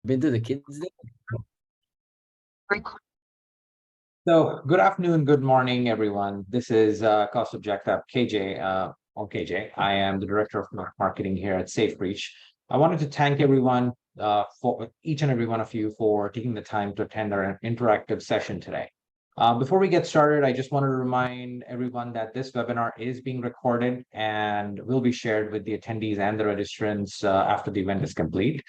Been to the kids day? So good afternoon, good morning, everyone. This is Cost Objective KJ or KJ. I am the director of marketing here at SafeReach. I wanted to thank everyone for each and every one of you for taking the time to attend our interactive session today. Before we get started, I just wanted to remind everyone that this webinar is being recorded and will be shared with the attendees and the registrants after the event is complete.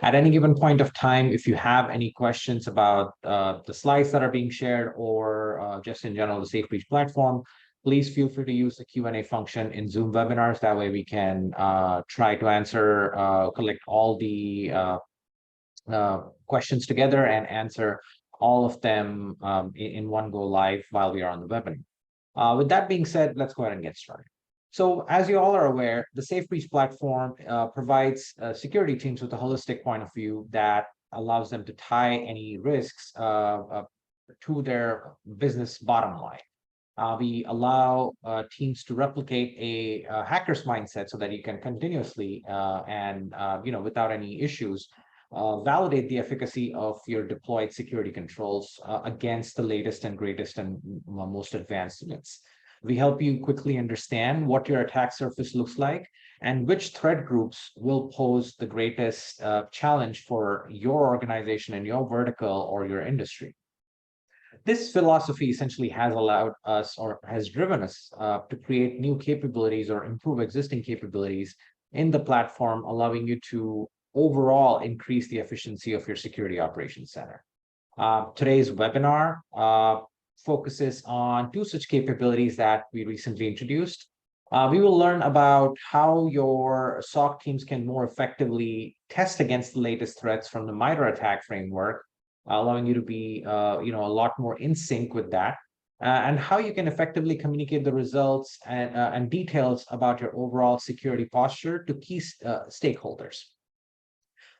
At any given point of time, if you have any questions about the slides that are being shared or just in general the SafeReach platform, please feel free to use the Q&A function in Zoom webinars. That way we can try to answer, collect all the questions together and answer all of them in one go live while we are on the webinar. With that being said, let's go ahead and get started. So as you all are aware, the SafeBreach platform provides security teams with a holistic point of view that allows them to tie any risks to their business bottom line. We allow teams to replicate a hacker's mindset so that you can continuously and without any issues validate the efficacy of your deployed security controls against the latest and greatest and most advanced threats. We help you quickly understand what your attack surface looks like and which threat groups will pose the greatest challenge for your organization and your vertical or your industry. This philosophy essentially has allowed us or has driven us to create new capabilities or improve existing capabilities in the platform, allowing you to overall increase the efficiency of your security operations center. Today's webinar focuses on two such capabilities that we recently introduced. We will learn about how your SOC teams can more effectively test against the latest threats from the MITRE ATT&CK framework, allowing you to be a lot more in sync with that, and how you can effectively communicate the results and details about your overall security posture to key stakeholders.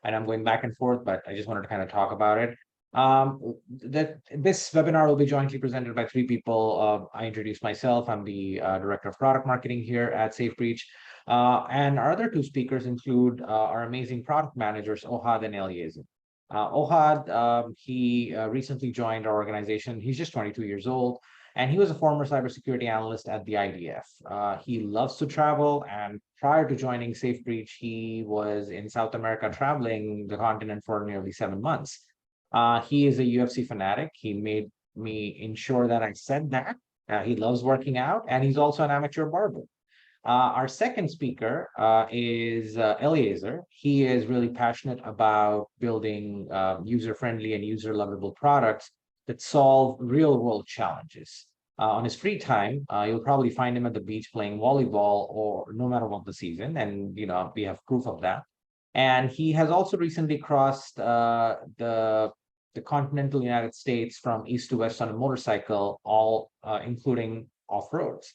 And I'm going back and forth, but I just wanted to kind of talk about it. This webinar will be jointly presented by three people. I introduced myself. I'm the director of product marketing here at SafeBreach. And our other two speakers include our amazing product managers, Ohad and Eliezer. Ohad, he recently joined our organization. He's just 22 years old, and he was a former cybersecurity analyst at the IDF. He loves to travel, and prior to joining SafeBreach, he was in South America traveling the continent for nearly 7 months. He is a UFC fanatic. He made me ensure that I said that. He loves working out, and he's also an amateur barber. Our second speaker is Eliezer. He is really passionate about building user-friendly and user-lovable products that solve real-world challenges. On his free time, you'll probably find him at the beach playing volleyball, or no matter what the season, and we have proof of that. And he has also recently crossed the continental United States from east to west on a motorcycle, all including off-roads.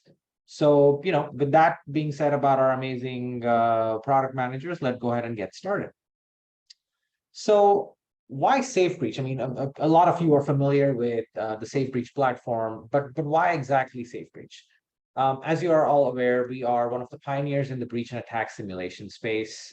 So, with that being said about our amazing product managers, let's go ahead and get started. So why SafeBreach? I mean, a lot of you are familiar with the SafeBreach platform, but why exactly SafeBreach? As you are all aware, we are one of the pioneers in the breach and attack simulation space.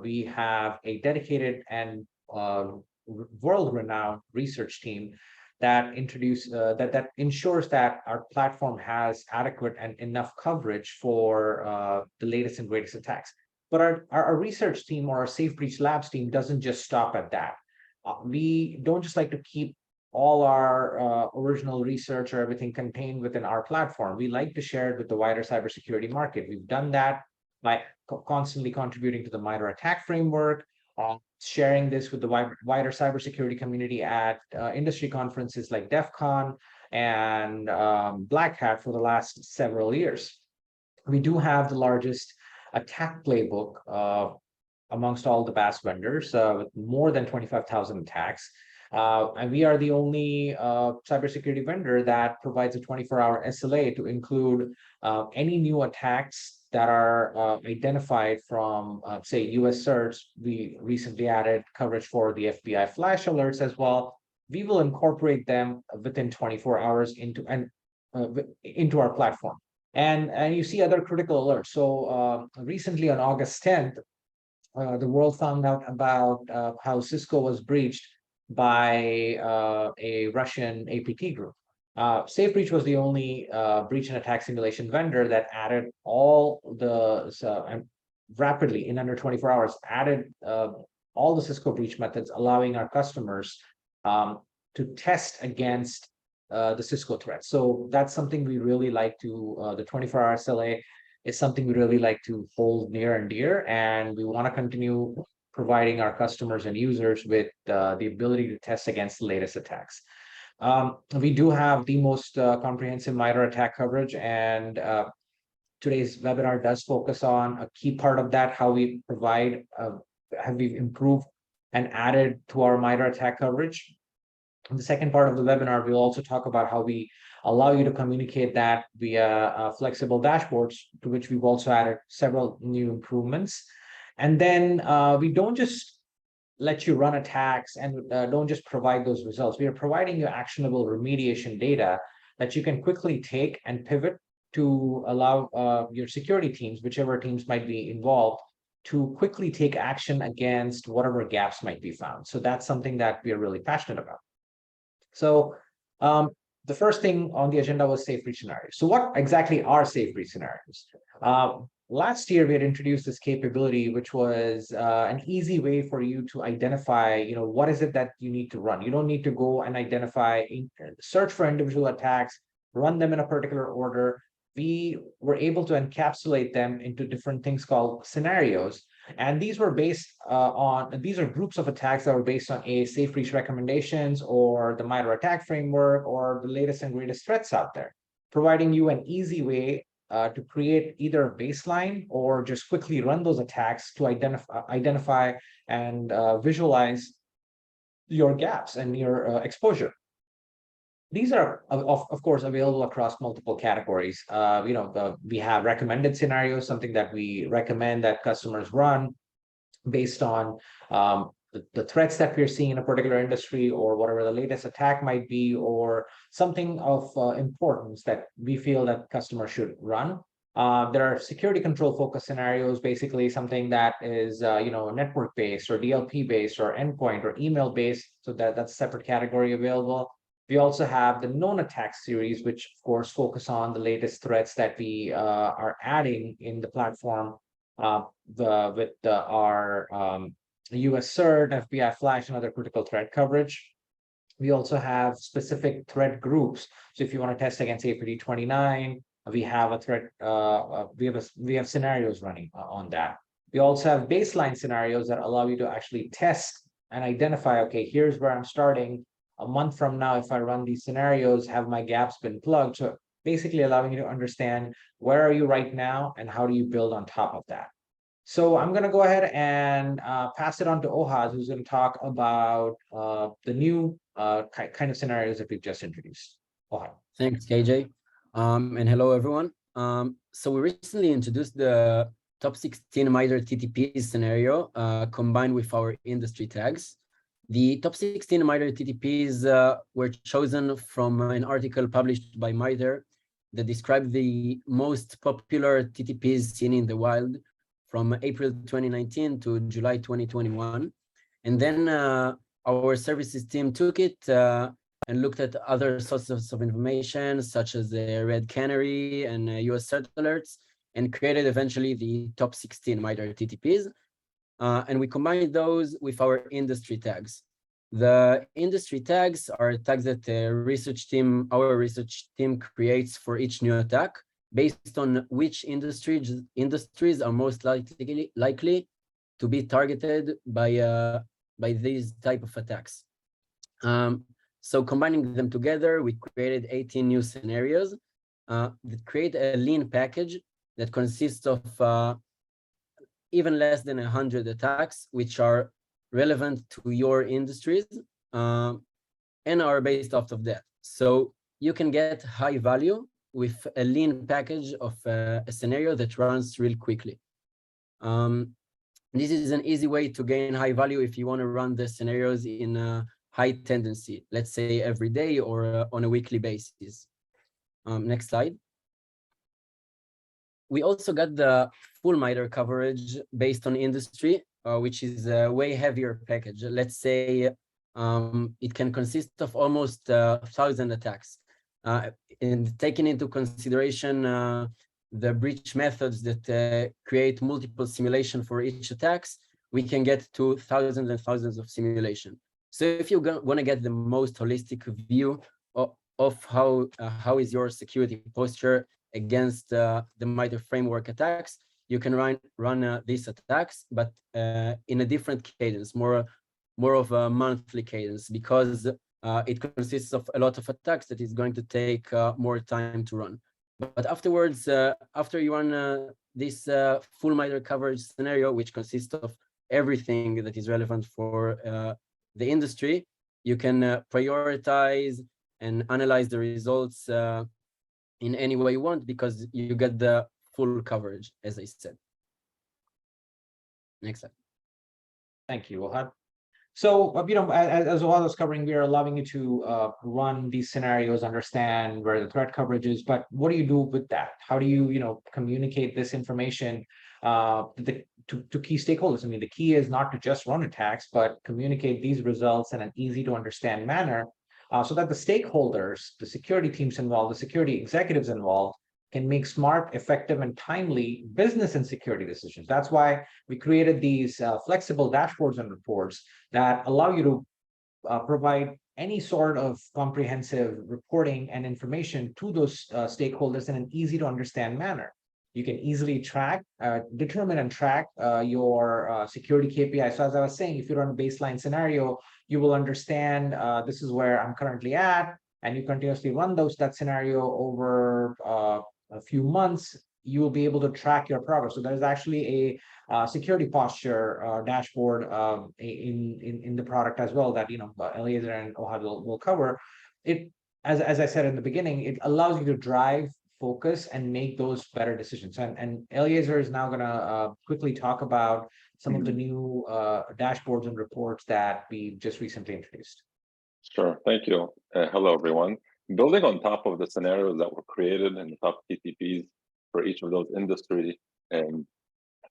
We have a dedicated and world-renowned research team that that ensures that our platform has adequate and enough coverage for the latest and greatest attacks. But our research team or our SafeBreach Labs team doesn't just stop at that. We don't just like to keep all our original research or everything contained within our platform. We like to share it with the wider cybersecurity market. We've done that by constantly contributing to the MITRE ATT&CK framework, sharing this with the wider cybersecurity community at industry conferences like DEF CON and Black Hat for the last several years. We do have the largest attack playbook amongst all the BAS vendors with more than 25,000 attacks. And we are the only cybersecurity vendor that provides a 24-hour SLA to include any new attacks that are identified from, say, US certs. We recently added coverage for the FBI flash alerts as well. We will incorporate them within 24 hours into our platform. And you see other critical alerts. So recently on August 10th, the world found out about how Cisco was breached by a Russian APT group. SafeBreach was the only breach and attack simulation vendor that added all the and rapidly in under 24 hours added all the Cisco breach methods, allowing our customers to test against the Cisco threat. So that's something we really like to, the 24-hour SLA is something we really like to hold near and dear, and we want to continue providing our customers and users with the ability to test against the latest attacks. We do have the most comprehensive MITRE attack coverage, and today's webinar does focus on a key part of that, how we provide, have we improved and added to our MITRE attack coverage. In the second part of the webinar, we'll also talk about how we allow you to communicate that via flexible dashboards, to which we've also added several new improvements. And then we don't just let you run attacks and don't just provide those results. We are providing you actionable remediation data that you can quickly take and pivot to allow your security teams, whichever teams might be involved, to quickly take action against whatever gaps might be found. So that's something that we are really passionate about. So the first thing on the agenda was safe breach scenarios. So what exactly are safe breach scenarios? Last year, we had introduced this capability, which was an easy way for you to identify, what is it that you need to run? You don't need to go and identify, search for individual attacks, run them in a particular order. We were able to encapsulate them into different things called scenarios. And these were based these are groups of attacks that were based on safe breach recommendations or the MITRE attack framework or the latest and greatest threats out there, providing you an easy way to create either a baseline or just quickly run those attacks to identify and visualize your gaps and your exposure. These are, of course, available across multiple categories. We have recommended scenarios, something that we recommend that customers run based on the threats that we're seeing in a particular industry or whatever the latest attack might be, or something of importance that we feel that customers should run. There are security control focus scenarios, basically something that is, network based or DLP based or endpoint or email based. So that's a separate category available. We also have the known attack series, which of course focus on the latest threats that we are adding in the platform with our US CERT, FBI Flash, and other critical threat coverage. We also have specific threat groups. So if you want to test against APT 29, we have a threat. We have scenarios running on that. We also have baseline scenarios that allow you to actually test and identify. Okay, here's where I'm starting. A month from now, if I run these scenarios, have my gaps been plugged? So basically allowing you to understand where are you right now and how do you build on top of that. So I'm going to go ahead and pass it on to Ohad, who's going to talk about the new kind of scenarios that we've just introduced. Ohad. Thanks, KJ. And hello, everyone. So we recently introduced the top 16 MITRE TTPs scenario combined with our industry tags. The top 16 MITRE TTPs were chosen from an article published by MITRE that described the most popular TTPs seen in the wild from April 2019 to July 2021. And then our services team took it and looked at other sources of information, such as the Red Canary and US CERT alerts, and created eventually the top 16 MITRE TTPs. And we combined those with our industry tags. The industry tags are tags that our research team creates for each new attack based on which industries are most likely to be targeted by these type of attacks. So combining them together, we created 18 new scenarios that create a lean package that consists of even less than 100 attacks, which are relevant to your industries and are based off of that. So you can get high value with a lean package of a scenario that runs real quickly. This is an easy way to gain high value if you want to run the scenarios in a high tendency, let's say every day or on a weekly basis. Next slide. We also got the full MITRE coverage based on industry which is a way heavier package. Let's say it can consist of almost 1,000 attacks. And taking into consideration the breach methods that create multiple simulation for each attacks, we can get to thousands and thousands of simulation. So if you want to get the most holistic view of how is your security posture against the MITRE framework attacks, you can run these attacks, but in a different cadence, more of a monthly cadence, because it consists of a lot of attacks that is going to take more time to run. But afterwards, after you run this full MITRE coverage scenario, which consists of everything that is relevant for the industry, you can prioritize and analyze the results in any way you want, because you get the full coverage, as I said. Next slide. Thank you, Ohad. So, as Ohad was covering, we are allowing you to run these scenarios, understand where the threat coverage is, but what do you do with that? How do you, communicate this information to key stakeholders? I mean, the key is not to just run attacks, but communicate these results in an easy to understand manner, so that the stakeholders, the security teams involved, the security executives involved, can make smart, effective, and timely business and security decisions. That's why we created these flexible dashboards and reports that allow you to provide any sort of comprehensive reporting and information to those stakeholders in an easy to understand manner. You can easily track, determine and track your security KPI. So as I was saying, if you run a baseline scenario, you will understand this is where I'm currently at, and you continuously run that scenario over a few months, you will be able to track your progress. So there's actually a security posture dashboard in the product as well that Eliezer and Ohad will cover. It, as I said in the beginning, it allows you to drive, focus, and make those better decisions. And Eliezer is now going to quickly talk about some of the new dashboards and reports that we just recently introduced. Sure, thank you. Hello, everyone. Building on top of the scenarios that were created in the top TTPs for each of those industry and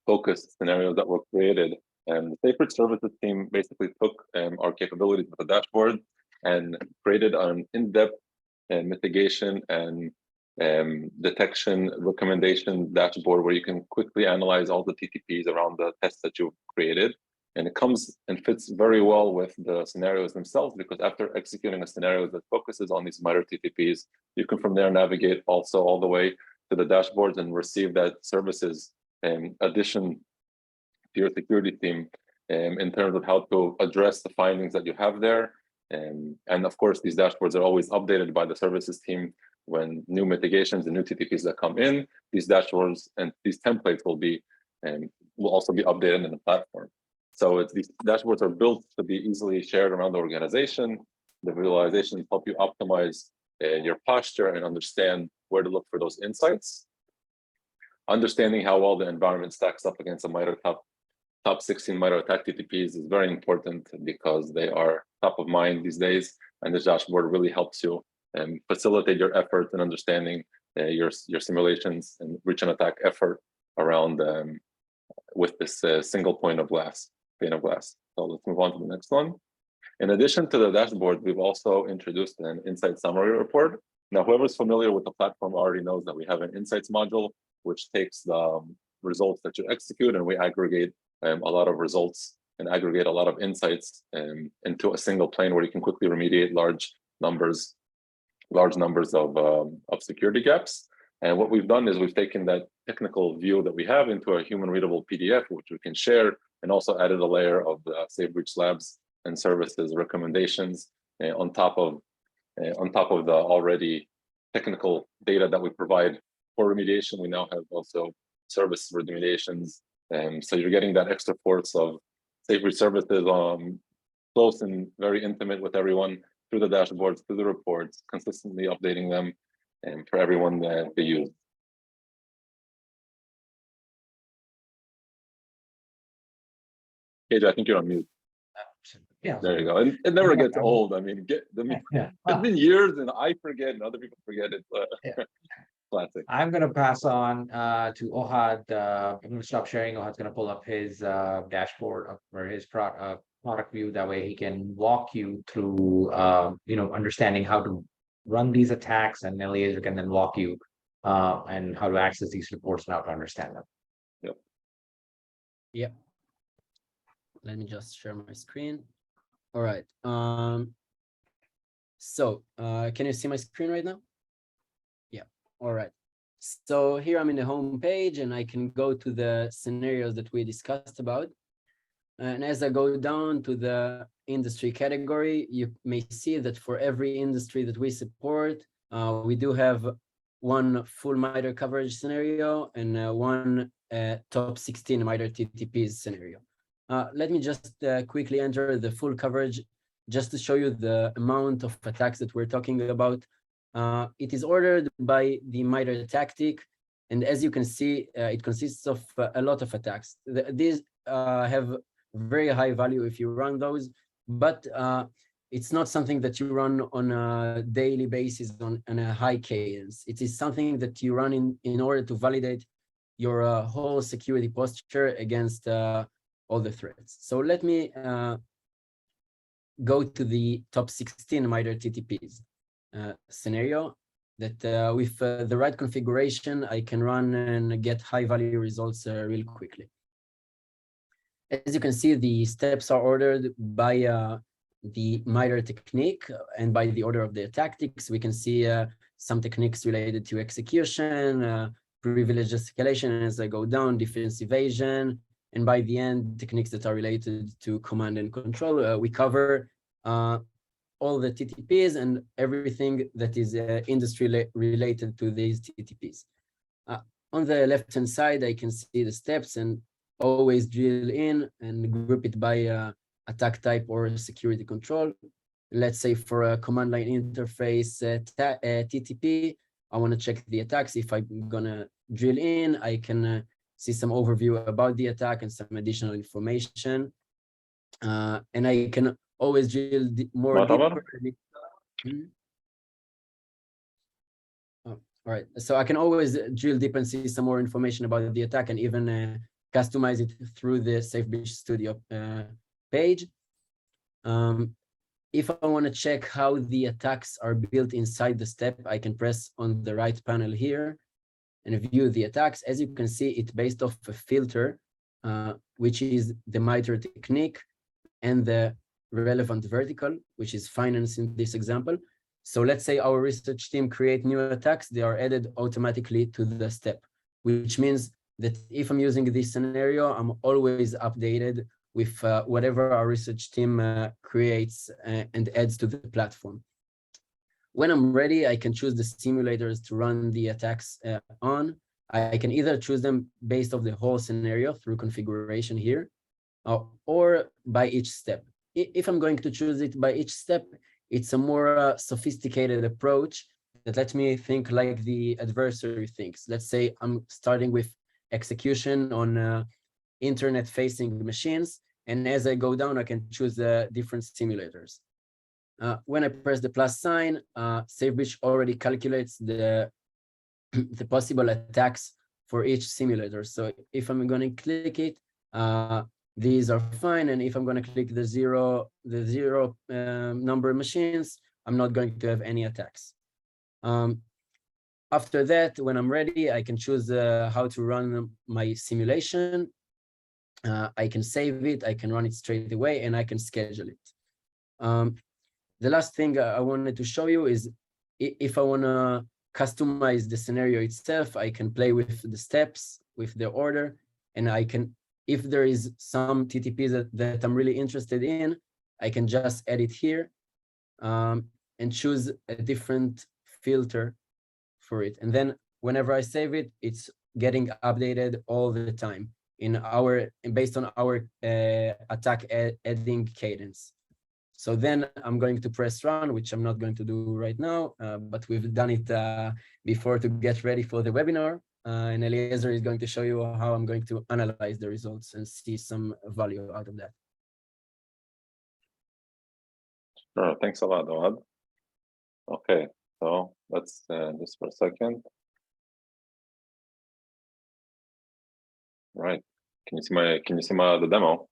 focused scenarios that were created, and the Safebridge Services team basically took our capabilities with the dashboard and created an in-depth mitigation and detection recommendation dashboard where you can quickly analyze all the TTPs around the tests that you've created. And it comes and fits very well with the scenarios themselves, because after executing a scenario that focuses on these MITRE TTPs, you can from there navigate also all the way to the dashboards and receive that services addition to your security team in terms of how to address the findings that you have there. And of course, these dashboards are always updated by the services team when new mitigations and new TTPs that come in. These dashboards and these templates will also be updated in the platform. So these dashboards are built to be easily shared around the organization. The visualizations help you optimize your posture and understand where to look for those insights. Understanding how well the environment stacks up against the MITRE top 16 MITRE attack TTPs is very important, because they are top of mind these days. And this dashboard really helps you facilitate your efforts in understanding your simulations and breach and attack effort around with this single pane of glass. So let's move on to the next one. In addition to the dashboard, we've also introduced an insight summary report. Now, whoever's familiar with the platform already knows that we have an insights module, which takes the results that you execute, and we aggregate a lot of results and aggregate a lot of insights into a single plane where you can quickly remediate large numbers of security gaps. And what we've done is we've taken that technical view that we have into a human readable PDF, which we can share, and also added a layer of the Safebridge Labs and services recommendations on top of the already technical data that we provide for remediation. We now have also service remediations, so you're getting that extra force of Safebridge services close and very intimate with everyone through the dashboards, through the reports, consistently updating them and for everyone that they use. KJ, I think you're on mute. Yeah, there you go. And it never gets old. I mean, it's been years and I forget and other people forget it. Classic. I'm gonna pass on to Ohad. I'm gonna stop sharing. Ohad's gonna pull up his dashboard or his product view. That way he can walk you through understanding how to run these attacks, and Eliezer can then walk you and how to access these reports and how to understand them. Yep. Let me just share my screen. All right. So can you see my screen right now? Yeah. All right. So here I'm in the home page and I can go to the scenarios that we discussed about. And as I go down to the industry category, you may see that for every industry that we support, we do have one full MITRE coverage scenario and one top 16 MITRE TTPs scenario. Let me just quickly enter the full coverage just to show you the amount of attacks that we're talking about. It is ordered by the MITRE tactic, and as you can see, it consists of a lot of attacks. These have very high value if you run those, but it's not something that you run on a daily basis on a high cadence. It is something that you run in order to validate your whole security posture against all the threats. So let me go to the top 16 MITRE TTPs scenario that with the right configuration, I can run and get high value results real quickly. As you can see, the steps are ordered by the MITRE technique and by the order of their tactics. We can see some techniques related to execution, privilege escalation as I go down, defense evasion, and by the end, techniques that are related to command and control. We cover all the TTPs and everything that is industry related to these TTPs. On the left-hand side, I can see the steps and always drill in and group it by attack type or security control. Let's say for a command line interface TTP, I want to check the attacks. If I'm gonna drill in, I can see some overview about the attack and some additional information. And I can always drill more deeper. Oh, all right. So I can always drill deep and see some more information about the attack and even customize it through the SafeBeach Studio page. If I want to check how the attacks are built inside the step, I can press on the right panel here and view the attacks. As you can see, it's based off a filter, which is the MITRE technique and the relevant vertical, which is finance in this example. So let's say our research team create new attacks, they are added automatically to the step, which means that if I'm using this scenario, I'm always updated with whatever our research team creates and adds to the platform. When I'm ready, I can choose the simulators to run the attacks on. I can either choose them based off the whole scenario through configuration here, or by each step. If I'm going to choose it by each step, it's a more sophisticated approach that lets me think like the adversary thinks. Let's say I'm starting with execution on internet-facing machines, and as I go down, I can choose different simulators. When I press the plus sign, SafeBeach already calculates the possible attacks for each simulator. So if I'm going to click it, these are fine, and if I'm going to click the zero number machines, I'm not going to have any attacks. After that, when I'm ready, I can choose how to run my simulation. I can save it, I can run it straight away, and I can schedule it. The last thing I wanted to show you is if I want to customize the scenario itself, I can play with the steps, with the order, and I can, if there is some TTP that I'm really interested in, I can just edit here and choose a different filter for it. And then whenever I save it, it's getting updated all the time based on our attack adding cadence. So then I'm going to press run, which I'm not going to do right now, but we've done it before to get ready for the webinar. And Eliezer is going to show you how I'm going to analyze the results and see some value out of that. Sure, thanks a lot, Ohad. Okay, so let's just for a second. Right. Can you see the demo?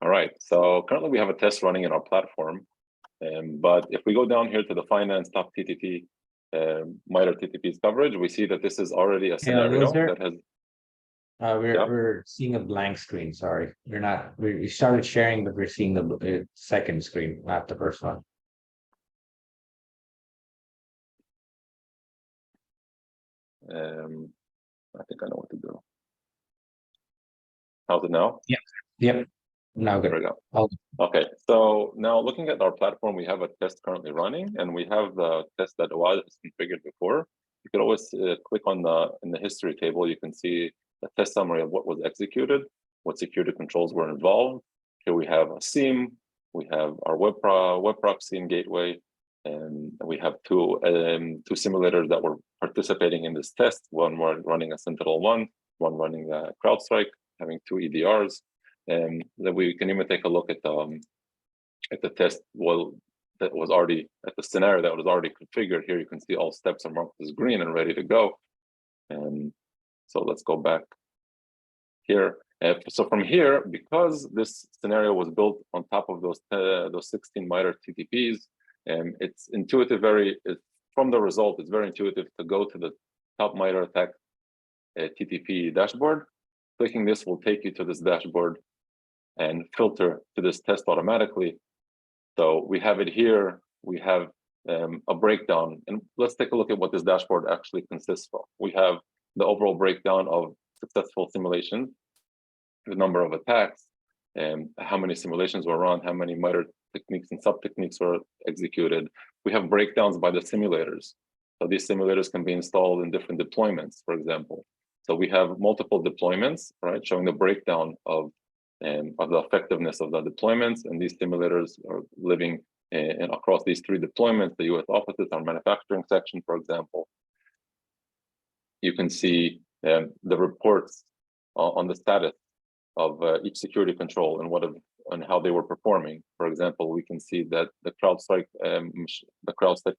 All right. So currently we have a test running in our platform. But if we go down here to the finance top TTP, MITRE TTPs coverage, we see that this is already a scenario that has. We're seeing a blank screen. Sorry, we're not. We started sharing, but we're seeing the second screen, not the first one. I think I know what to do. How's it now? Yep. Now There good. we go. Oh. Okay, so now looking at our platform, we have a test currently running, and we have the test that was configured before. You could always click on in the history table. You can see the test summary of what was executed, what security controls were involved. Here we have a SIEM, we have our web proxy and gateway, and we have two simulators that were participating in this test. One were running a SentinelOne, one running a CrowdStrike, having two EDRs. And then we can even take a look at the test that was already at the scenario that was already configured. Here you can see all steps are marked as green and ready to go. And so let's go back here. So from here, because this scenario was built on top of those 16 MITRE TTPs, and it's intuitive, from the result, it's very intuitive to go to the top MITRE ATT&CK TTP dashboard. Clicking this will take you to this dashboard and filter to this test automatically. So we have it here. We have a breakdown, and let's take a look at what this dashboard actually consists of. We have the overall breakdown of successful simulations, the number of attacks, and how many simulations were run, how many MITRE techniques and sub-techniques were executed. We have breakdowns by the simulators. So these simulators can be installed in different deployments, for example. So we have multiple deployments, right, showing the breakdown of the effectiveness of the deployments, and these simulators are living across these three deployments, the US offices, our manufacturing section, for example. You can see the reports on the status of each security control and how they were performing. For example, we can see that the CrowdStrike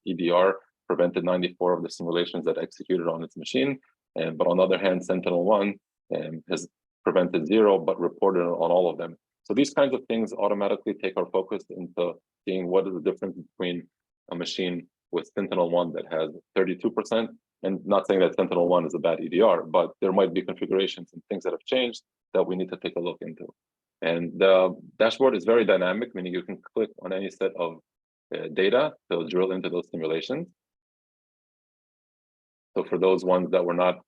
EDR prevented 94 of the simulations that executed on its machine. But on the other hand, SentinelOne has prevented 0, but reported on all of them. So these kinds of things automatically take our focus into seeing what is the difference between a machine with SentinelOne that has 32%, and not saying that SentinelOne is a bad EDR, but there might be configurations and things that have changed that we need to take a look into. And the dashboard is very dynamic, meaning you can click on any set of data to drill into those simulations. So for those ones that were not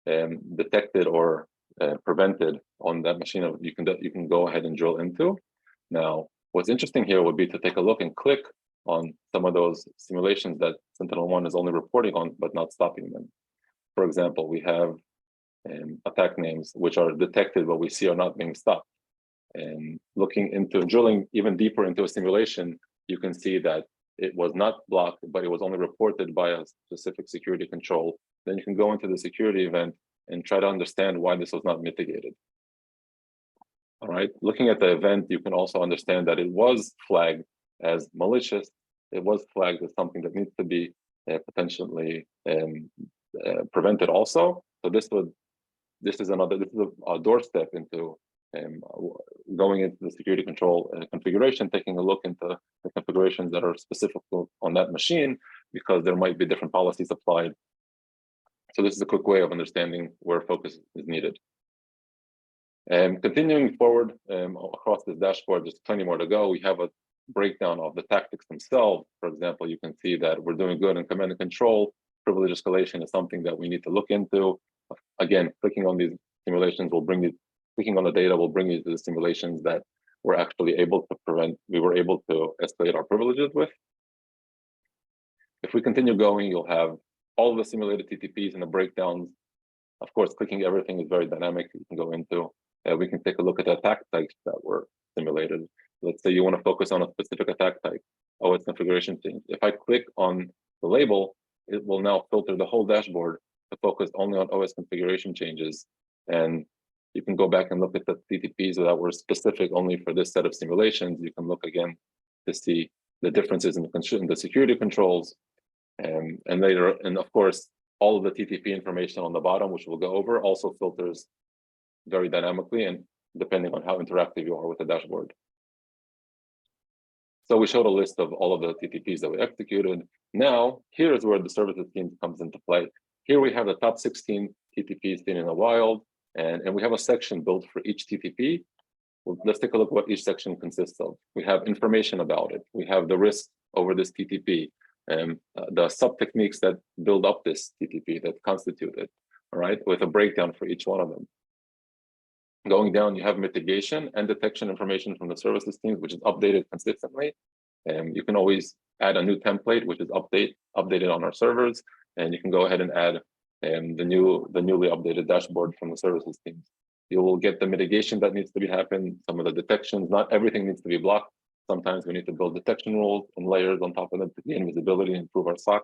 detected or prevented on that machine, you can go ahead and drill into. Now, what's interesting here would be to take a look and click on some of those simulations that SentinelOne is only reporting on, but not stopping them. For example, we have attack names which are detected, but we see are not being stopped. And drilling even deeper into a simulation, you can see that it was not blocked, but it was only reported by a specific security control. Then you can go into the security event and try to understand why this was not mitigated. All right, looking at the event, you can also understand that it was flagged as malicious. It was flagged as something that needs to be potentially prevented also. So this is a doorstep into going into the security control configuration, taking a look into the configurations that are specific on that machine, because there might be different policies applied. So this is a quick way of understanding where focus is needed. And continuing forward across this dashboard, there's plenty more to go. We have a breakdown of the tactics themselves. For example, you can see that we're doing good in command and control. Privilege escalation is something that we need to look into. Again, clicking on these simulations will bring you, clicking on the data will bring you to the simulations that we're actually able to prevent, we were able to escalate our privileges with. If we continue going, you'll have all of the simulated TTPs and the breakdowns. Of course, clicking everything is very dynamic. You can go into, we can take a look at the attack types that were simulated. Let's say you want to focus on a specific attack type, OS configuration change. If I click on the label, it will now filter the whole dashboard to focus only on OS configuration changes. And you can go back and look at the TTPs that were specific only for this set of simulations. You can look again to see the differences in the security controls. And later, and of course, all of the TTP information on the bottom, which we'll go over, also filters very dynamically and depending on how interactive you are with the dashboard. So we showed a list of all of the TTPs that we executed. Now, here is where the services team comes into play. Here we have the top 16 TTPs seen in the wild, and we have a section built for each TTP. Well, let's take a look what each section consists of. We have information about it. We have the risk over this TTP, and the sub-techniques that build up this TTP, that constitute it, all right, with a breakdown for each one of them. Going down, you have mitigation and detection information from the services teams, which is updated consistently. You can always add a new template, which is updated on our servers, and you can go ahead and add the newly updated dashboard from the services teams. You will get the mitigation that needs to be happen, some of the detections. Not everything needs to be blocked. Sometimes we need to build detection rules and layers on top of them to gain visibility, improve our SOC,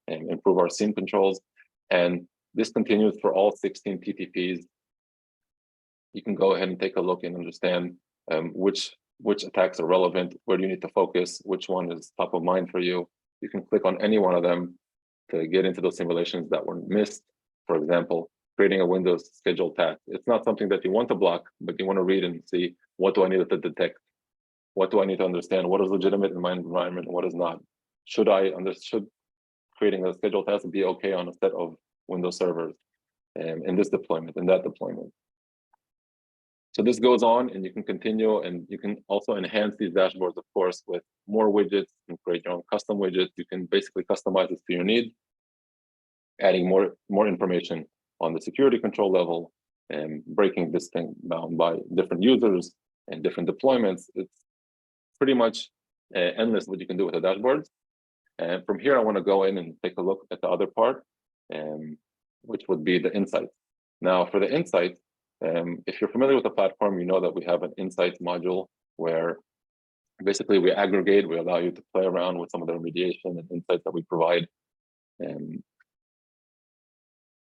and improve our SIEM controls. And this continues for all 16 TTPs. You can go ahead and take a look and understand which attacks are relevant, where do you need to focus, which one is top of mind for you. You can click on any one of them to get into those simulations that were missed. For example, creating a Windows scheduled task. It's not something that you want to block, but you want to read and see, what do I need to detect? What do I need to understand? What is legitimate in my environment and what is not? Should creating a scheduled task be okay on a set of Windows servers in this deployment, in that deployment? So this goes on, and you can continue, and you can also enhance these dashboards, of course, with more widgets and create your own custom widgets. You can basically customize this to your need, adding more information on the security control level and breaking this thing down by different users and different deployments. It's pretty much endless what you can do with the dashboards. And from here, I want to go in and take a look at the other part, which would be the insights. Now, for the insights, if you're familiar with the platform, you know that we have an insights module where basically we aggregate, we allow you to play around with some of the remediation and insights that we provide. And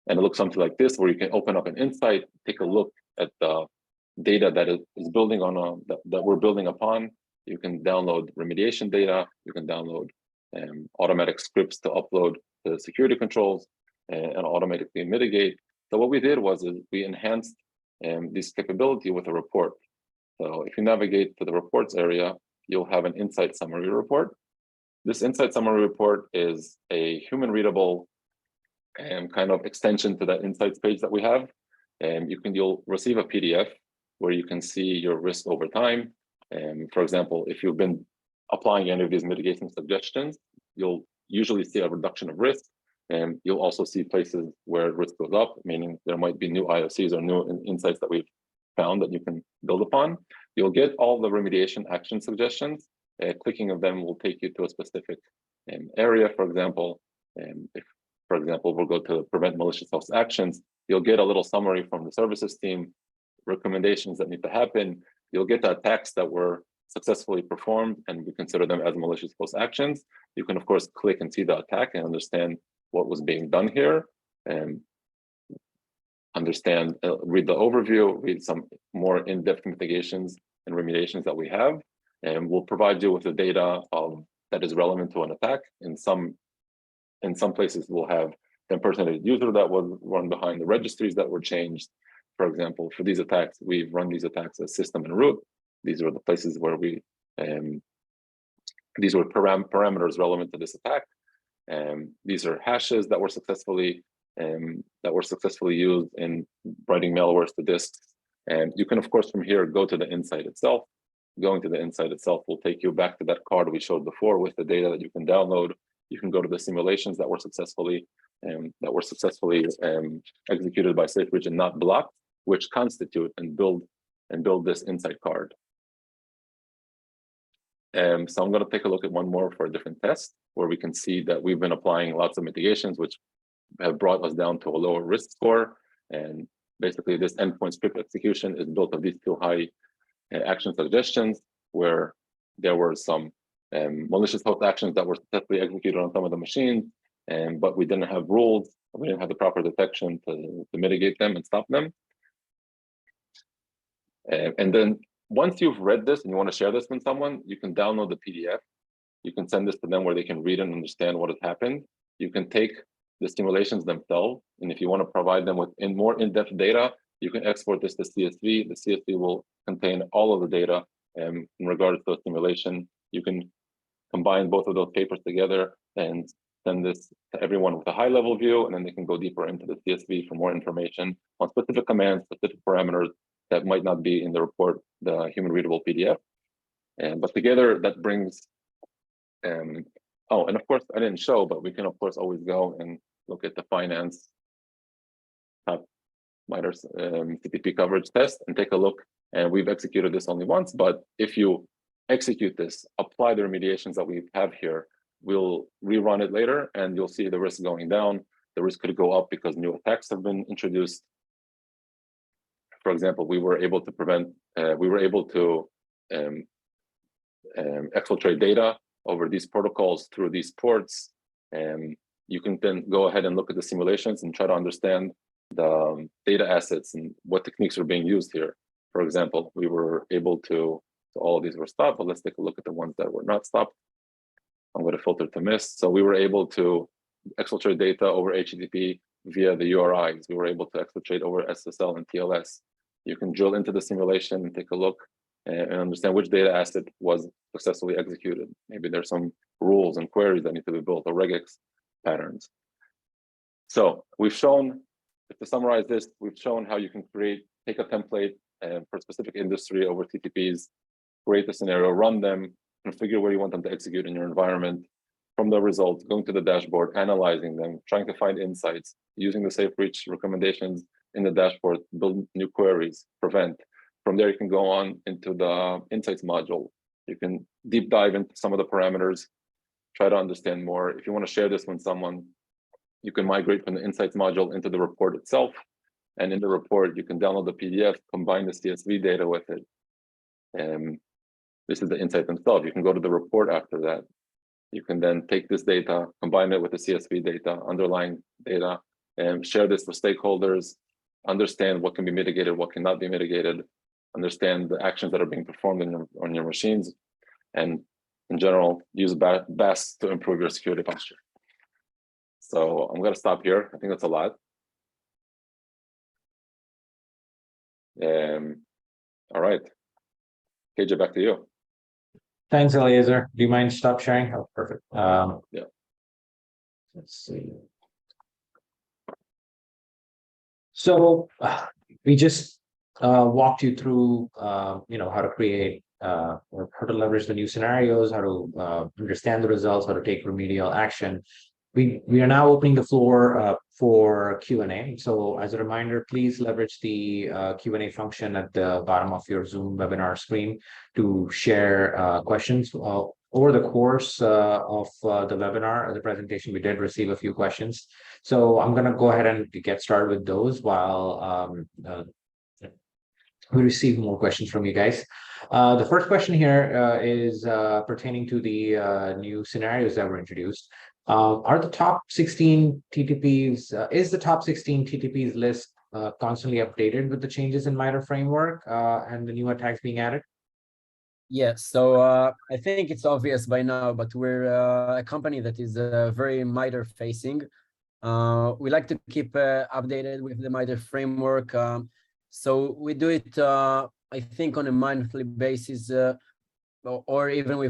it looks something like this, where you can open up an insight, take a look at the data that is building on that we're building upon. You can download remediation data. You can download automatic scripts to upload the security controls and automatically mitigate. So what we did was we enhanced this capability with a report. So if you navigate to the reports area, you'll have an insight summary report. This insight summary report is a human readable kind of extension to that insights page that we have. And you'll receive a PDF where you can see your risk over time. For example, if you've been applying any of these mitigation suggestions, you'll usually see a reduction of risk. And you'll also see places where risk goes up, meaning there might be new IOCs or new insights that we've found that you can build upon. You'll get all the remediation action suggestions. Clicking of them will take you to a specific area. For example, if, for example, we'll go to prevent malicious host actions, you'll get a little summary from the services team, recommendations that need to happen. You'll get the attacks that were successfully performed, and we consider them as malicious host actions. You can, of course, click and see the attack and understand what was being done here, and understand, read the overview, read some more in-depth mitigations and remediations that we have, and we'll provide you with the data that is relevant to an attack. In some places, we'll have the impersonated user that was run behind the registries that were changed. For example, for these attacks, we've run these attacks as system and root. These are the places where these were parameters relevant to this attack. These are hashes that were successfully used in writing malwares to disks. And you can, of course, from here go to the insight itself. Going to the insight itself will take you back to that card we showed before with the data that you can download. You can go to the simulations that were successfully executed by SafeBridge and not blocked, which constitute and build this insight card. So I'm going to take a look at one more for a different test, where we can see that we've been applying lots of mitigations, which have brought us down to a lower risk score. And basically, this endpoint script execution is built of these two high action suggestions, where there were some malicious host actions that were successfully executed on some of the machines, but we didn't have rules, we didn't have the proper detection to mitigate them and stop them. And then once you've read this and you want to share this with someone, you can download the PDF. You can send this to them where they can read and understand what has happened. You can take the simulations themselves, and if you want to provide them with more in-depth data, You can export this to CSV. The CSV will contain all of the data in regards to the simulation. You can combine both of those papers together and send this to everyone with a high-level view, and then they can go deeper into the CSV for more information on specific commands, specific parameters that might not be in the report, the human readable PDF. But together that brings, oh, and of course I didn't show, but we can of course always go and look at the finance top MITRE TTP coverage test and take a look. And we've executed this only once, but if you execute this, apply the remediations that we have here, we'll rerun it later and you'll see the risk going down. The risk could go up because new attacks have been introduced. For example, we were able to prevent, exfiltrate data over these protocols through these ports. And you can then go ahead and look at the simulations and try to understand the data assets and what techniques are being used here. For example, we were able to, so all of these were stopped, but let's take a look at the ones that were not stopped. I'm going to filter to missed. So we were able to exfiltrate data over HTTP via the URIs. We were able to exfiltrate over SSL and TLS. You can drill into the simulation and take a look and understand which data asset was successfully executed. Maybe there's some rules and queries that need to be built or regex patterns. So we've shown, to summarize this, we've shown how you can take a template for a specific industry over TTPs, create a scenario, run them, configure where you want them to execute in your environment. From the results, going to the dashboard, analyzing them, trying to find insights, using the safe breach recommendations in the dashboard, build new queries, prevent. From there, you can go on into the insights module. You can deep dive into some of the parameters, try to understand more. If you want to share this with someone, you can migrate from the insights module into the report itself. And in the report, you can download the PDF, combine the CSV data with it. And this is the insight themselves. You can go to the report after that. You can then take this data, combine it with the CSV data, underlying data, and share this with stakeholders, understand what can be mitigated, what cannot be mitigated, understand the actions that are being performed on your machines, and in general, use BAS to improve your security posture. So I'm going to stop here. I think that's a lot. All right. KJ, back to you. Thanks, Eliezer. Do you mind stop sharing? Oh, perfect. Yeah. Let's see. So we just walked you through, how to create or how to leverage the new scenarios, how to understand the results, how to take remedial action. We are now opening the floor for Q&A. So as a reminder, please leverage the Q&A function at the bottom of your Zoom webinar screen to share questions. Over the course of the webinar, the presentation, we did receive a few questions. So I'm going to go ahead and get started with those while we receive more questions from you guys. The first question here is pertaining to the new scenarios that were introduced. Are the top 16 TTPs, is the top 16 TTPs list constantly updated with the changes in MITRE framework and the new attacks being added? Yeah, so I think it's obvious by now, but we're a company that is very MITRE facing. We like to keep updated with the MITRE framework. So we do it, I think, on a monthly basis, or even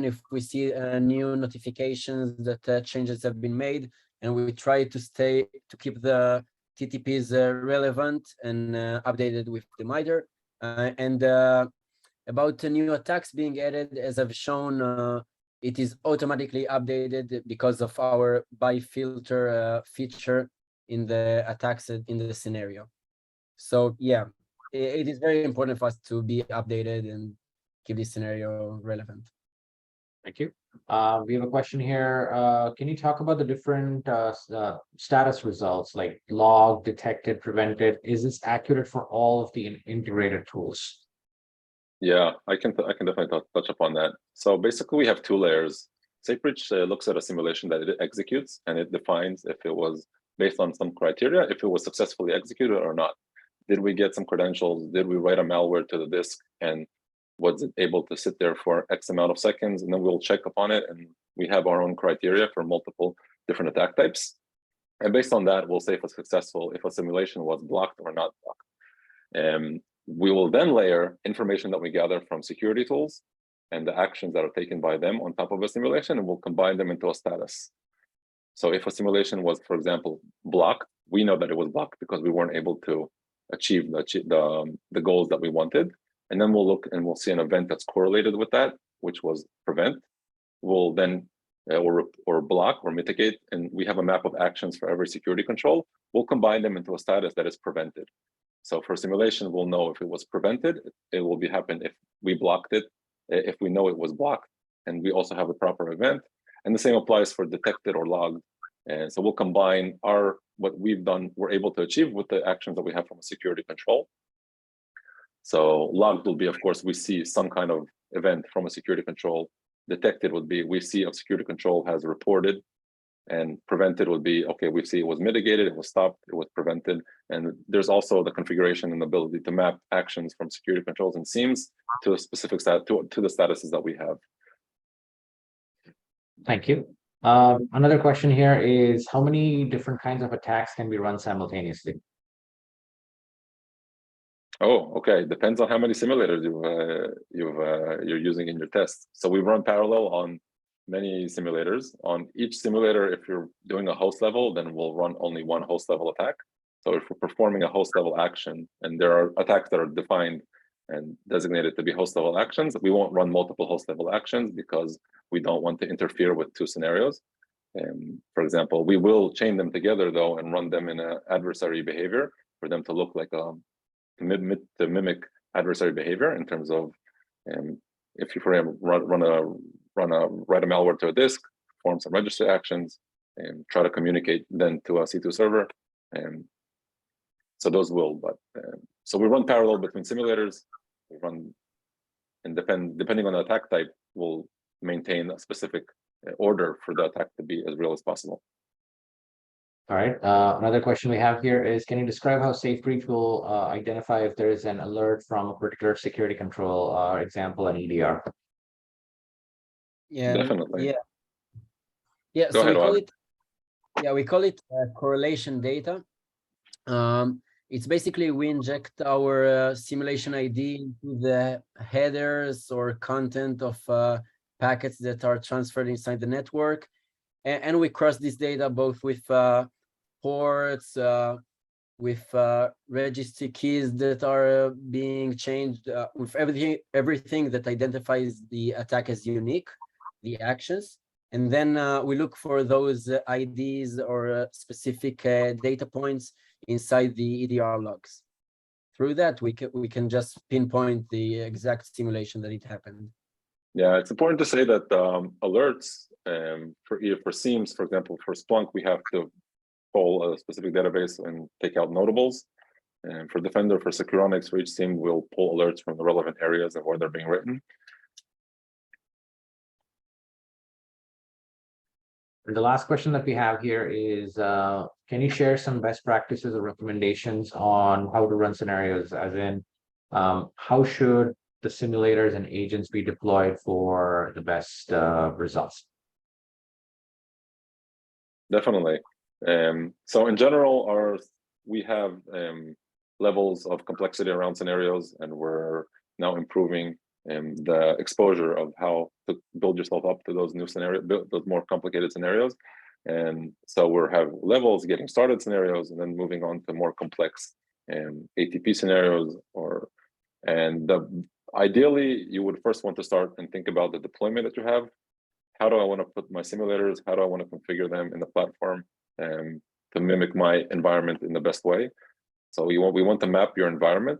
if we see new notifications that changes have been made, and we try to keep the TTPs relevant and updated with the MITRE. About the new attacks being added, as I've shown, it is automatically updated because of our by filter feature in the attacks in the scenario. So yeah, it is very important for us to be updated and keep this scenario relevant. Thank you. We have a question here. Can you talk about the different status results like log, detected, prevented? Is this accurate for all of the integrated tools? Yeah, I can definitely touch upon that. So basically, we have two layers. SafeBreach looks at a simulation that it executes, and it defines if it was based on some criteria, if it was successfully executed or not. Did we get some credentials? Did we write a malware to the disk? And was it able to sit there for X amount of seconds? And then we'll check upon it. And we have our own criteria for multiple different attack types. And based on that, we'll say if it's successful, if a simulation was blocked or not blocked. We will then layer information that we gather from security tools and the actions that are taken by them on top of a simulation, and we'll combine them into a status. So if a simulation was, for example, blocked, we know that it was blocked because we weren't able to achieve the goals that we wanted. And then we'll look and we'll see an event that's correlated with that, which was prevent. We'll then or block or mitigate, and we have a map of actions for every security control. We'll combine them into a status that is prevented. So for simulation, we'll know if it was prevented, it will happen if we blocked it, if we know it was blocked, and we also have a proper event. And the same applies for detected or logged. And so we'll combine what we've done, we're able to achieve with the actions that we have from a security control. So logged will be, of course, we see some kind of event from a security control. Detected would be, we see a security control has reported, and prevented would be, okay, we see it was mitigated, it was stopped, it was prevented. And there's also the configuration and ability to map actions from security controls and SIEMs to a specific to the statuses that we have. Thank you. Another question here is, how many different kinds of attacks can be run simultaneously? Oh, okay. Depends on how many simulators you're using in your test. So we run parallel on many simulators. On each simulator, if you're doing a host level, then we'll run only one host level attack. So if we're performing a host level action, and there are attacks that are defined and designated to be host level actions, we won't run multiple host level actions because we don't want to interfere with two scenarios. For example, we will chain them together though and run them in an adversary behavior for them to look like to mimic adversary behavior in terms of if you, for example, write a malware to a disk, perform some registry actions, and try to communicate then to a C2 server. So those will, but so we run parallel between simulators. We run, and depending on the attack type, we'll maintain a specific order for the attack to be as real as possible. All right. Another question we have here is, can you describe how SafeBreach will identify if there is an alert from a particular security control, example, an EDR? Yeah, Definitely. Yeah. Go So ahead, we call it correlation data. It's basically we inject our simulation ID into the headers or content of packets that are transferred inside the network, and we cross this data both with ports, with registry keys that are being changed, with everything that identifies the attack as unique, the actions. And then we look for those IDs or specific data points inside the EDR logs. Through that, we can just pinpoint the exact simulation that it happened. Yeah, it's important to say that alerts for SIEMs, for example, for Splunk, we have to pull a specific database and take out notables. And for Defender, for Securonix, for each SIEM, we'll pull alerts from the relevant areas and where they're being written. And the last question that we have here is, can you share some best practices or recommendations on how to run scenarios, as in how should the simulators and agents be deployed for the best results? Definitely. So in general, we have levels of complexity around scenarios, and we're now improving the exposure of how to build yourself up to those new scenarios, those more complicated scenarios. And so we have levels, getting started scenarios, and then moving on to more complex ATP scenarios. Ideally, you would first want to start and think about the deployment that you have. How do I want to put my simulators? How do I want to configure them in the platform to mimic my environment in the best way? So we want to map your environment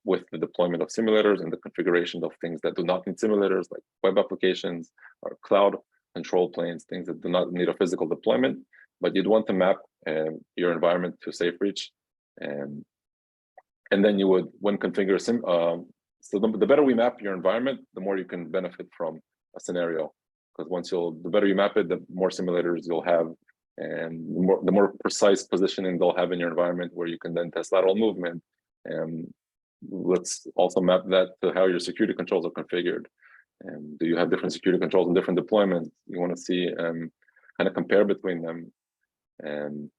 with the deployment of simulators and the configuration of things that do not need simulators, like web applications or cloud control planes, things that do not need a physical deployment. But you'd want to map your environment to SafeBreach, and then you would, when configure so the better we map your environment, the more you can benefit from a scenario. Because the better you map it, the more simulators you'll have, and the more precise positioning they'll have in your environment, where you can then test lateral movement. And let's also map that to how your security controls are configured. And do you have different security controls and different deployments? You want to see kind of compare between them. And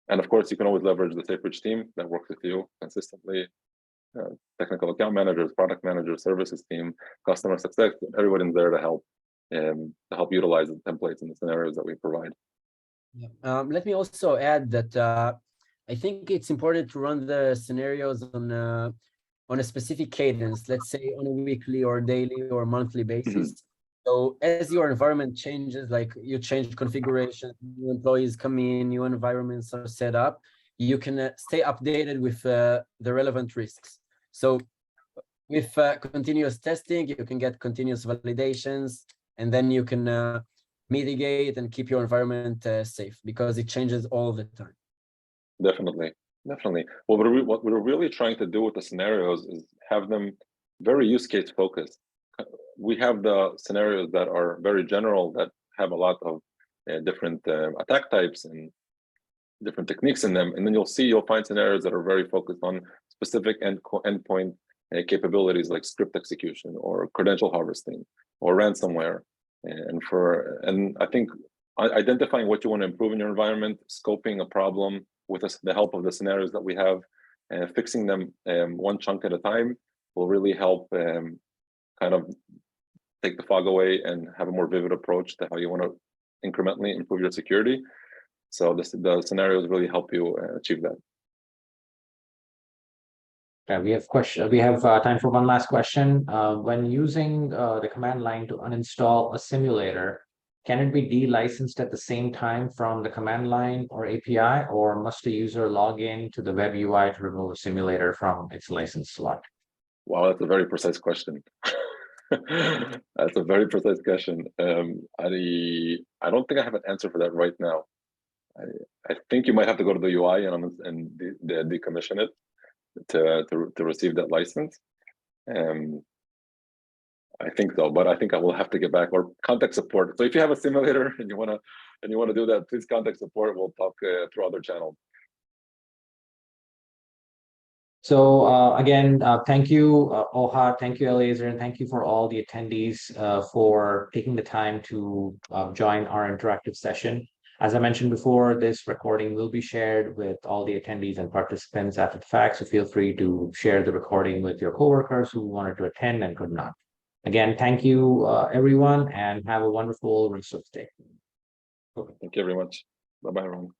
And of course, you can always leverage the SafeBridge team that works with you consistently. Technical account managers, product managers, services team, customer success, everybody's there to help utilize the templates and the scenarios that we provide. Yeah. Let me also add that I think it's important to run the scenarios on a specific cadence, let's say on a weekly or daily or monthly basis. So as your environment changes, like you change configuration, new employees come in, new environments are set up, you can stay updated with the relevant risks. So with continuous testing, you can get continuous validations, and then you can mitigate and keep your environment safe because it changes all the time. Definitely. What we're really trying to do with the scenarios is have them very use case focused. We have the scenarios that are very general, that have a lot of different attack types and different techniques in them. And then you'll find scenarios that are very focused on specific endpoint capabilities like script execution or credential harvesting or ransomware. And I think identifying what you want to improve in your environment, scoping a problem with the help of the scenarios that we have, and fixing them one chunk at a time will really help kind of take the fog away and have a more vivid approach to how you want to incrementally improve your security. So the scenarios really help you achieve that. Okay, we have time for one last question. When using the command line to uninstall a simulator, can it be delicensed at the same time from the command line or API, or must the user log in to the web UI to remove a simulator from its license slot? Wow, that's a very precise question. That's a very precise question. I don't think I have an answer for that right now. I think you might have to go to the UI and decommission it to receive that license. I think so, but I think I will have to get back or contact support. So if you have a simulator and you wanna do that, please contact support. We'll talk through other channels. So again, thank you, Ohad, thank you, Eliezer, and thank you for all the attendees for taking the time to join our interactive session. As I mentioned before, this recording will be shared with all the attendees and participants after the fact, so feel free to share the recording with your coworkers who wanted to attend and could not. Again, thank you, everyone, and have a wonderful rest of the day. Thank you very much. Bye-bye, everyone.